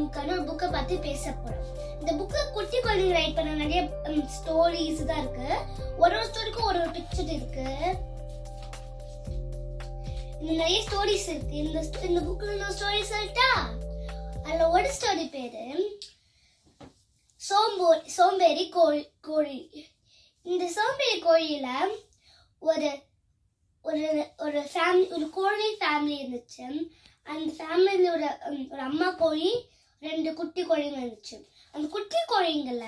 புக்கான ஒரு புக்கை பத்தி பேச போறோம். இந்த புக்கை குட்டி குழந்தைங்க ரைட் பண்ண நிறைய ஸ்டோரிஸ் தான் இருக்கு. ஒரு ஒரு ஸ்டோரிக்கும் ஒரு ஒரு பிக்சர் இருக்கு. இந்த நிறைய ஸ்டோரிஸ் இருக்கு. இந்த புக்ல ஸ்டோரி சொல்லிட்டா அதுல ஒரு ஸ்டோரி பேரு சோம்பேறி கோழி. இந்த சோம்பேறி கோழியில ஒரு ஒரு ஒரு ஃபேமிலி, ஒரு கோழி ஃபேமிலி இருந்துச்சு. அந்த ஃபேமிலியில ஒரு அம்மா கோழி, 2 குட்டி கோழிங்க இருந்துச்சு. அந்த குட்டி கோழிங்கள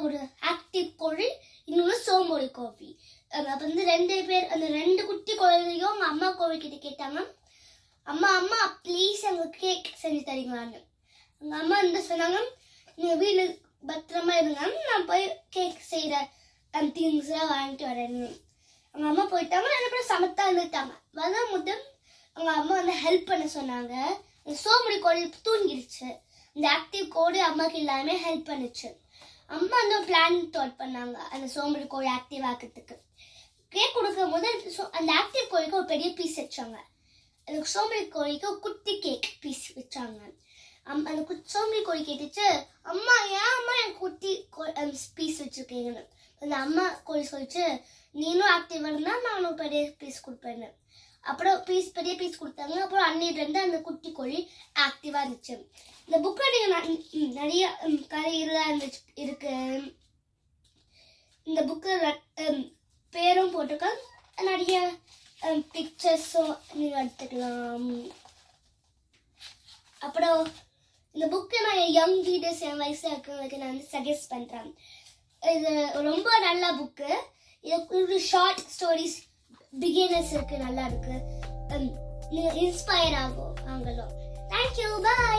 ஒரு ஆக்டிவ் கோழி, இன்னொன்று சோம்பேறி கோழி. அப்ப வந்து 2 பேர், அந்த 2 குட்டி கோழியும் அவங்க அம்மா கோழி கிட்ட கேட்டாங்க, அம்மா ப்ளீஸ் எங்களுக்கு கேக் செஞ்சு தரீங்களான்னு. அவங்க அம்மா வந்து சொன்னாங்க, நீங்க வீடு பத்திரமா இருங்க, நான் போய் கேக் செய்யற திங்ஸ் எல்லாம் வாங்கிட்டு வரேன்னு. அவங்க அம்மா போயிட்டாங்க. 2 பேரும் சமத்தா இருந்துட்டாங்க. வரும்போது அவங்க அம்மா வந்து ஹெல்ப் பண்ண சொன்னாங்க. சோம்பேறி கோழி தூங்கிடுச்சு. இந்த ஆக்டிவ் கோழி அம்மாக்கு எல்லாமே ஹெல்ப் பண்ணுச்சு. அம்மா வந்து ஒரு பிளான் தாட் பண்ணாங்க அந்த சோம்பேறி கோழி ஆக்டிவ் ஆக்கிறதுக்கு. கேக் கொடுக்கும் போது அந்த ஆக்டிவ் கோழிக்கு ஒரு பெரிய பீஸ் வச்சாங்க. அந்த சோம்பேறி கோழிக்கு ஒரு குட்டி கேக் பீஸ் வச்சாங்க. அந்த சோம்பேறி கோழி கேட்டுச்சு, அம்மா ஏன் அம்மா என் குட்டி பீஸ் வச்சிருக்கீங்கன்னு. அந்த அம்மா கோழி சொல்லிச்சு, நீனும் ஆக்டிவா இருந்தா நான் உனக்கு பெரிய பீஸ் கொடுப்பேன்னு. அப்புறம் பெரிய பீஸ் கொடுத்தாங்க. அப்புறம் அன்னிலிருந்து அந்த குட்டி கோழி ஆக்டிவா இருந்துச்சு. இந்த புக்ல நீங்க நிறைய கதைகள்லாம் இருக்கு. இந்த புக்ல பேரும் போட்டிருக்காங்க. நிறைய பிக்சர்ஸும் நீங்க எடுத்துக்கலாம். அப்புறம் இந்த புக்கை நான் யங் ரீடர்ஸ், என் வயசுல இருக்கிறவங்களுக்கு நான் வந்து சஜஸ்ட் பண்றேன். இது ரொம்ப நல்ல புக்கு. இது ஷார்ட் ஸ்டோரிஸ் பிகினர்ஸ் இருக்கு, நல்லா இருக்கு. இன்ஸ்பயர் ஆகும் அவங்களும். தேங்க்யூ, பாய்.